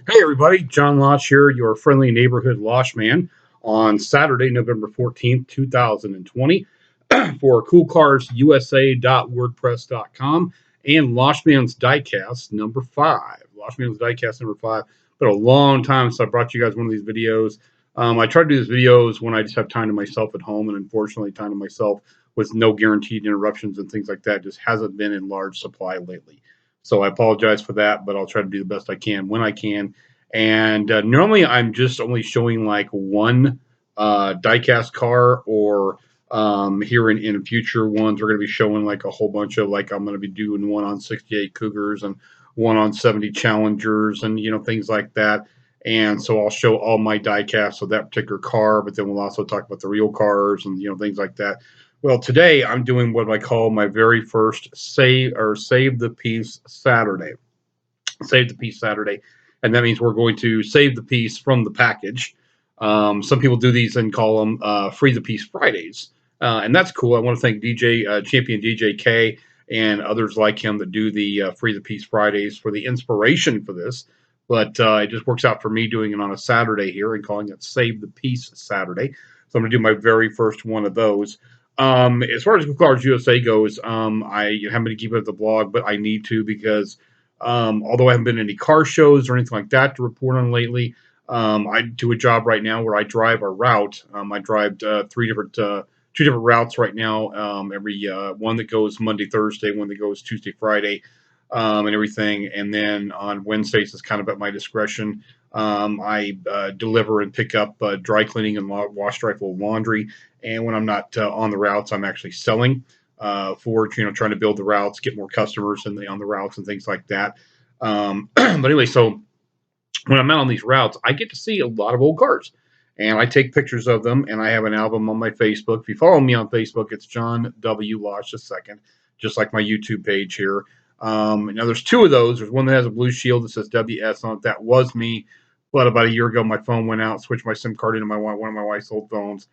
Hey everybody, John Losh here, your friendly neighborhood Losh-Man on Saturday, November 14th, 2020 for coolcarsusa.wordpress.com and Losh-Man's Diecast number 5. Losh-Man's Diecast number 5. Been a long time since I brought you guys one of these videos. I try to do these videos when I just have time to myself at home, and unfortunately time to myself with no guaranteed interruptions and things like that just hasn't been in large supply lately. So I apologize for that, but I'll try to do the best I can when I can. And normally I'm just only showing like one diecast car, or here in future ones we're going to be showing like a whole bunch of, like, I'm going to be doing one on 68 Cougars and one on 70 Challengers and things like that. And so I'll show all my diecasts of that particular car, but then we'll also talk about the real cars and things like that. Well, today I'm doing what I call my very first save the piece Saturday. Save the piece Saturday, and that means we're going to save the piece from the package. Some people do these and call them free the piece Fridays, and that's cool. I want to thank Champion DJK and others like him that do the free the piece Fridays for the inspiration for this. But it just works out for me doing it on a Saturday here and calling it Save the Piece Saturday. So I'm going to do my very first one of those. As far as Cool Cars USA goes, I haven't been keeping up the blog, but I need to, because although I haven't been to any car shows or anything like that to report on lately, I do a job right now where I drive a route. I drive two different routes right now. Every one that goes Monday, Thursday, one that goes Tuesday, Friday, and everything. And then on Wednesdays, it's kind of at my discretion. I deliver and pick up dry cleaning and wash dry full laundry. And when I'm not on the routes, I'm actually selling for trying to build the routes, get more customers on the routes and things like that. But anyway, so when I'm out on these routes, I get to see a lot of old cars, and I take pictures of them, and I have an album on my Facebook. If you follow me on Facebook, it's John W. Losh II, just like my YouTube page here. Now there's two of those. There's one that has a blue shield that says WS on it. That was me, but about a year ago, my phone went out, switched my SIM card into one of my wife's old phones.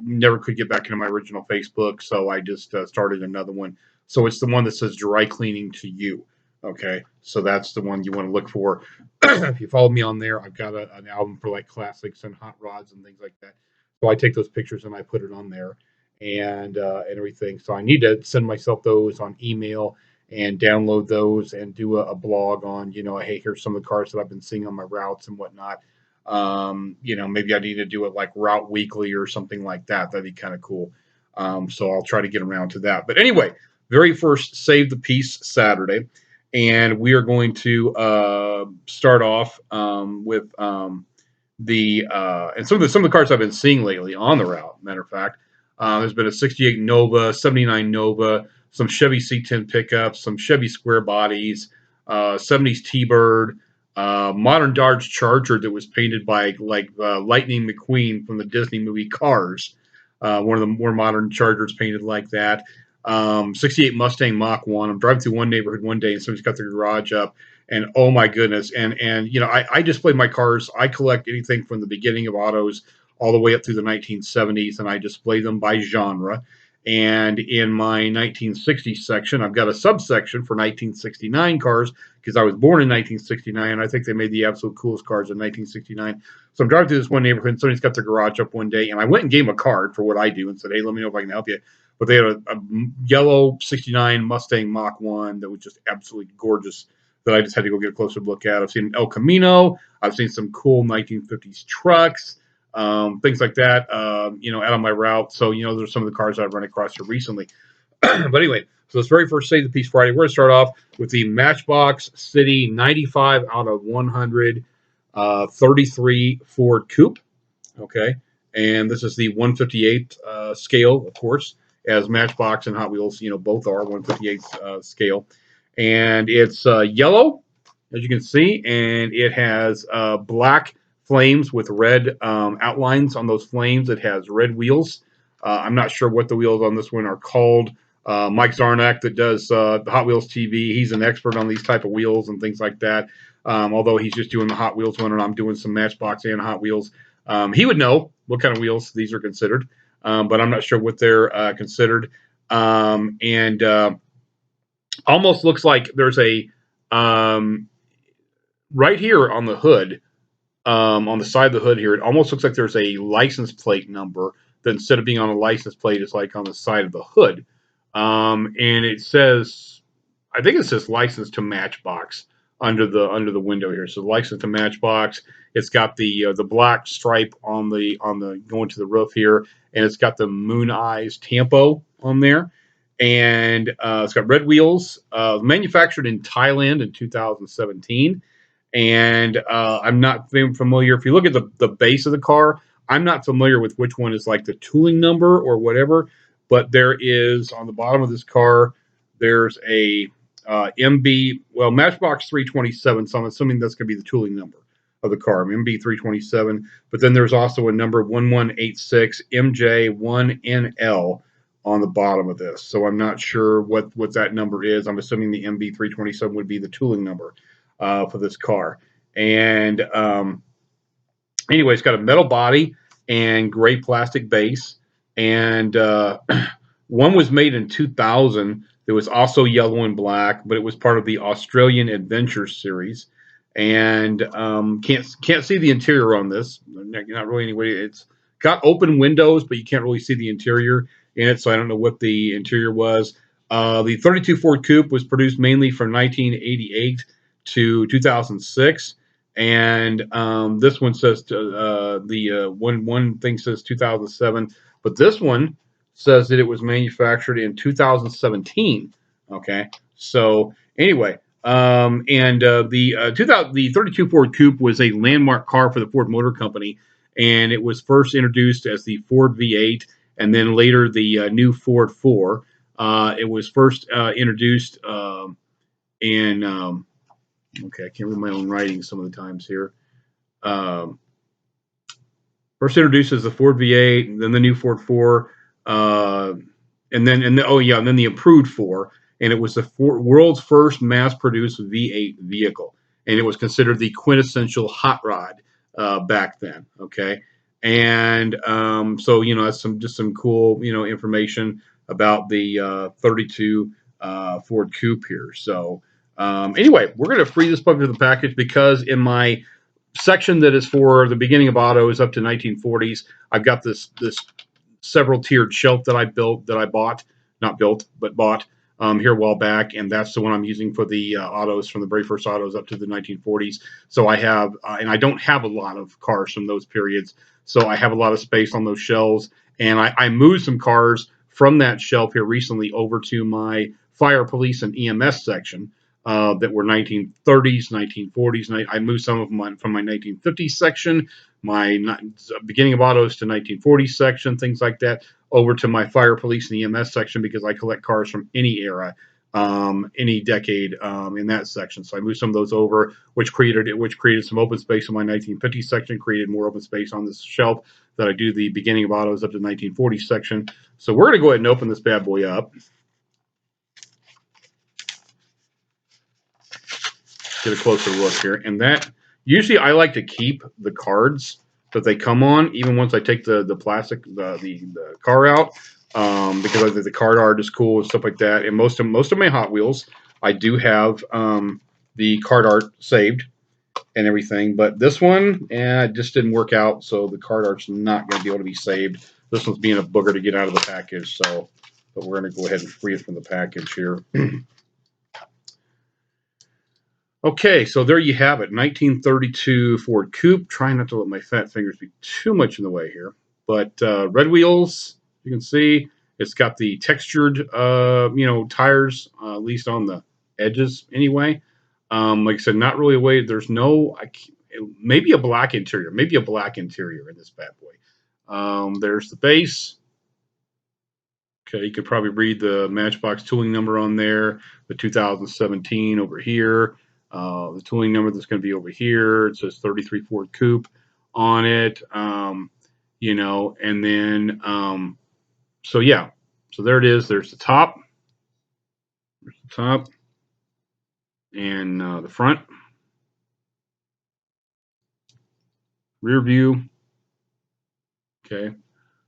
Never could get back into my original Facebook, so I just started another one. So it's the one that says dry cleaning to you. Okay, so that's the one you want to look for. If you follow me on there, I've got an album for like classics and hot rods and things like that. So I take those pictures and I put it on there, and everything. So I need to send myself those on email and download those and do a blog on, hey, here's some of the cars that I've been seeing on my routes and whatnot. Maybe I need to do it like Route Weekly or something like that. That'd be kind of cool. So I'll try to get around to that. But anyway, very first Save the Piece Saturday. And we are going to start off with and some of the cars I've been seeing lately on the route. Matter of fact, there's been a 68 Nova, 79 Nova, some Chevy C10 pickups, some Chevy square bodies, 70s T-Bird, modern Dodge Charger that was painted by Lightning McQueen from the Disney movie Cars. One of the more modern Chargers painted like that. 68 Mustang Mach 1. I'm driving through one neighborhood one day and somebody's got their garage up, and oh my goodness. And I display my cars. I collect anything from the beginning of autos all the way up through the 1970s, and I display them by genre. And in my 1960s section, I've got a subsection for 1969 cars, because I was born in 1969, and I think they made the absolute coolest cars in 1969. So I'm driving through this one neighborhood, and somebody's got their garage up one day, and I went and gave them a card for what I do and said, hey, let me know if I can help you. But they had a yellow 69 Mustang Mach 1 that was just absolutely gorgeous, that I just had to go get a closer look at. I've seen El Camino. I've seen some cool 1950s trucks, things like that, out on my route. So, those are some of the cars I've run across here recently. But anyway, so this very first Save the Piece Friday, we're going to start off with the Matchbox City 95 out of 100 33 Ford Coupe. Okay. And this is the 158 scale, of course, as Matchbox and Hot Wheels, both are 158 scale. And it's yellow, as you can see, and it has black flames with red outlines on those flames. It has red wheels. I'm not sure what the wheels on this one are called. Mike Zarnak, that does the Hot Wheels TV, he's an expert on these type of wheels and things like that. Although he's just doing the Hot Wheels one, and I'm doing some Matchbox and Hot Wheels. He would know what kind of wheels these are considered, but I'm not sure what they're considered. And almost looks like there's a right here on the hood, on the side of the hood here, it almost looks like there's a license plate number that instead of being on a license plate, it's like on the side of the hood. And it says, I think it says license to Matchbox under the window here. So license to Matchbox. It's got the black stripe on the going to the roof here, and it's got the Moon Eyes Tampo on there, and it's got red wheels. Manufactured in Thailand in 2017. And I'm not familiar. If you look at the base of the car, I'm not familiar with which one is like the tooling number or whatever. But there is on the bottom of this car, there's a MB, well, Matchbox 327. So I'm assuming that's going to be the tooling number of the car, MB 327. But then there's also a number 1186 MJ1NL on the bottom of this. So I'm not sure what that number is. I'm assuming the MB 327 would be the tooling number for this car. And anyway, it's got a metal body and gray plastic base. And one was made in 2000. It was also yellow and black, but it was part of the Australian Adventure series. And can't see the interior on this. Not really anyway. It's got open windows, but you can't really see the interior in it. So I don't know what the interior was. The 32 Ford Coupe was produced mainly from 1988 to 2006, and this one says one thing says 2007, but this one says that it was manufactured in 2017. Okay, so anyway, the 32 Ford Coupe was a landmark car for the Ford Motor Company, and it was first introduced as the Ford V8, and then later the new Ford 4. It was first introduced in okay, I can't read my own writing some of the times here. First introduced as the Ford V8, and then the new Ford 4, and then the improved 4, and it was the world's first mass-produced V8 vehicle, and it was considered the quintessential hot rod back then. Okay, and so that's some cool information about the 32 Ford Coupe here. So. Anyway, we're going to free this puppy from the package because in my section that is for the beginning of autos up to 1940s, I've got this several tiered shelf that I bought here a while back, and that's the one I'm using for the autos from the very first autos up to the 1940s. So I have, and I don't have a lot of cars from those periods, so I have a lot of space on those shelves, and I moved some cars from that shelf here recently over to my fire, police, and EMS section. That were 1930s, 1940s. I moved some of them from my 1950s section, my beginning of autos to 1940s section, things like that, over to my fire, police, and EMS section because I collect cars from any era, any decade in that section. So I moved some of those over, which created some open space in my 1950s section, created more open space on this shelf that I do the beginning of autos up to 1940s section. So we're going to go ahead and open this bad boy up. Get a closer look here, and that usually I like to keep the cards that they come on even once I take the plastic the car out because I think the card art is cool and stuff like that. And most of my Hot Wheels I do have the card art saved and everything, but this one it just didn't work out, so the card art's not going to be able to be saved. This one's being a booger to get out of the package, so but we're going to go ahead and free it from the package here. Okay, so there you have it, 1932 Ford Coupe. Trying not to let my fat fingers be too much in the way here. But red wheels, you can see. It's got the textured, tires, at least on the edges anyway. Like I said, not really a way. There's no, maybe a black interior. Maybe a black interior in this bad boy. There's the base. Okay, you could probably read the Matchbox tooling number on there. The 2017 over here. The tooling number that's going to be over here. It says 33 Ford Coupe on it. And then, so yeah. So there it is. There's the top. There's the top. And the front. Rear view. Okay.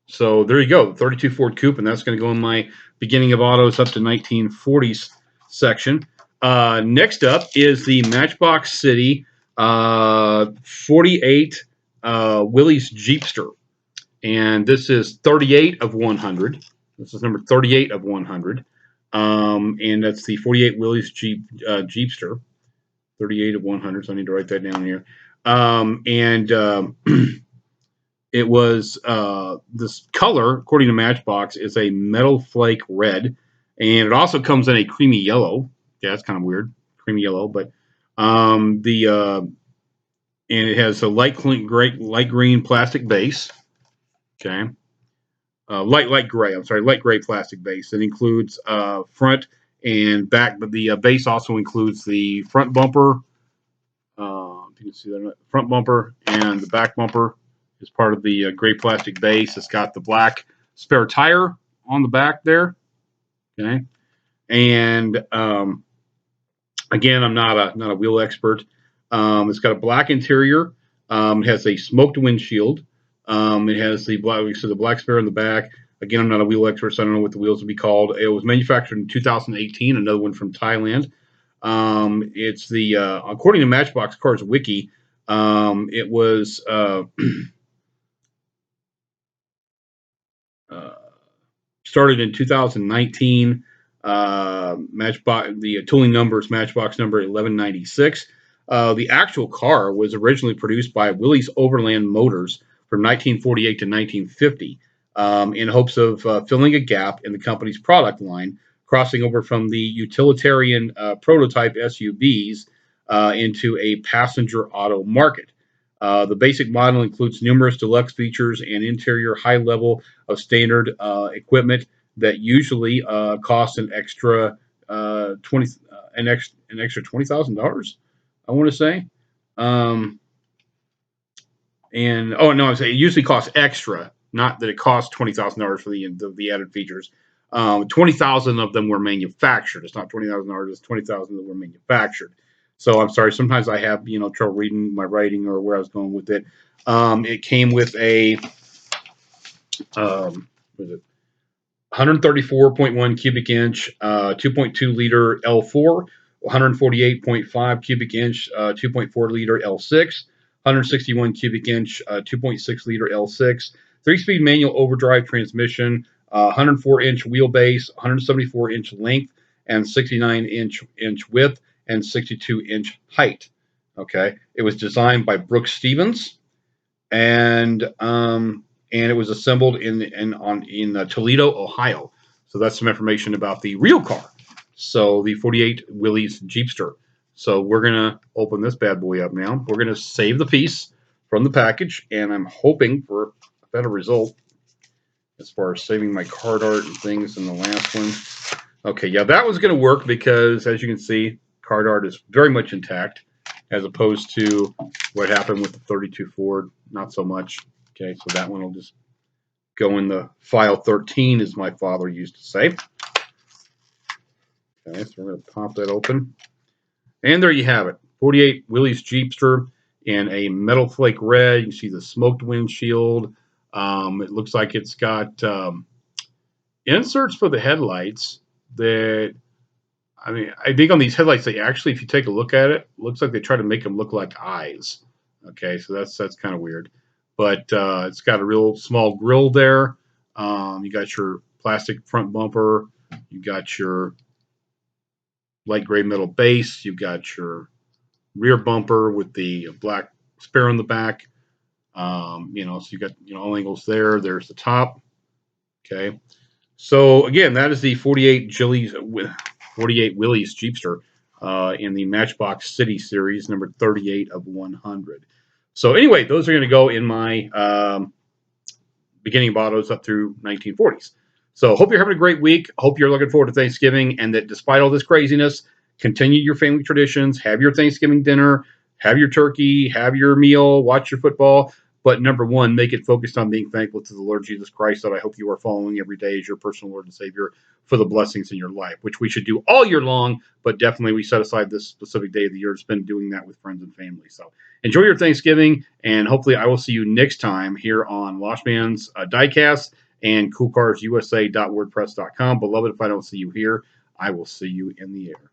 So there you go. 32 Ford Coupe. And that's going to go in my beginning of autos up to 1940s section. Next up is the Matchbox City 48 Willys Jeepster. And this is 38 of 100. This is number 38 of 100. And that's the 48 Willys Jeepster. 38 of 100. So I need to write that down here. It was this color, according to Matchbox, is a metal flake red. And it also comes in a creamy yellow. Yeah, that's kind of weird. Creamy yellow. But and it has a light green plastic base. Okay. Light gray. I'm sorry, light gray plastic base. It includes front and back, but the base also includes the front bumper. You can see that front bumper and the back bumper is part of the gray plastic base. It's got the black spare tire on the back there. Okay, and again, I'm not a wheel expert. It's got a black interior. It has a smoked windshield. It has the black spare in the back. Again, I'm not a wheel expert, so I don't know what the wheels would be called. It was manufactured in 2018. Another one from Thailand. It's the according to Matchbox Cars Wiki, it was started in 2019. Matchbox, the tooling number is Matchbox number 1196. The actual car was originally produced by Willys Overland Motors from 1948 to 1950 in hopes of filling a gap in the company's product line, crossing over from the utilitarian prototype SUVs into a passenger auto market. The basic model includes numerous deluxe features and interior high level of standard equipment that usually costs an extra $20,000. I want to say, and oh no, I'm saying it usually costs extra, not that it costs $20,000 for the added features. 20,000 of them were manufactured. It's not $20,000. It's 20,000 that were manufactured. So I'm sorry. Sometimes I have trouble reading my writing or where I was going with it. It came with a what is it? 134.1 cubic inch, 2.2 liter L4, 148.5 cubic inch, 2.4 liter L6, 161 cubic inch, 2.6 liter L6, 3-speed manual overdrive transmission, 104-inch wheelbase, 174-inch length, and 69-inch width, and 62-inch height. Okay, it was designed by Brooks Stevens, and it was assembled in Toledo, Ohio. So that's some information about the real car. So the 48 Willys Jeepster. So we're gonna open this bad boy up now. We're gonna save the piece from the package, and I'm hoping for a better result as far as saving my card art and things in the last one. Okay, yeah, that was gonna work because as you can see, card art is very much intact, as opposed to what happened with the 32 Ford. Not so much. Okay, so that one will just go in the file 13, as my father used to say. Okay, so we're going to pop that open. And there you have it. 48 Willys Jeepster in a metal flake red. You can see the smoked windshield. It looks like it's got inserts for the headlights that, I mean, I think on these headlights, they actually, if you take a look at it, looks like they try to make them look like eyes. Okay, so that's kind of weird. But it's got a real small grill there. You got your plastic front bumper. You got your light gray metal base. You've got your rear bumper with the black spare on the back. So you got all angles there. There's the top. Okay. So again, that is the 48 Willys Jeepster in the Matchbox City series, number 38 of 100. So anyway, those are going to go in my beginning of autos up through 1940s. So hope you're having a great week. Hope you're looking forward to Thanksgiving, and that despite all this craziness, continue your family traditions. Have your Thanksgiving dinner. Have your turkey. Have your meal. Watch your football. But number one, make it focused on being thankful to the Lord Jesus Christ that I hope you are following every day as your personal Lord and Savior for the blessings in your life, which we should do all year long, but definitely we set aside this specific day of the year to spend doing that with friends and family. So enjoy your Thanksgiving, and hopefully I will see you next time here on Losh-Man's Diecasts and CoolCarsUSA.wordpress.com. Beloved, if I don't see you here, I will see you in the air.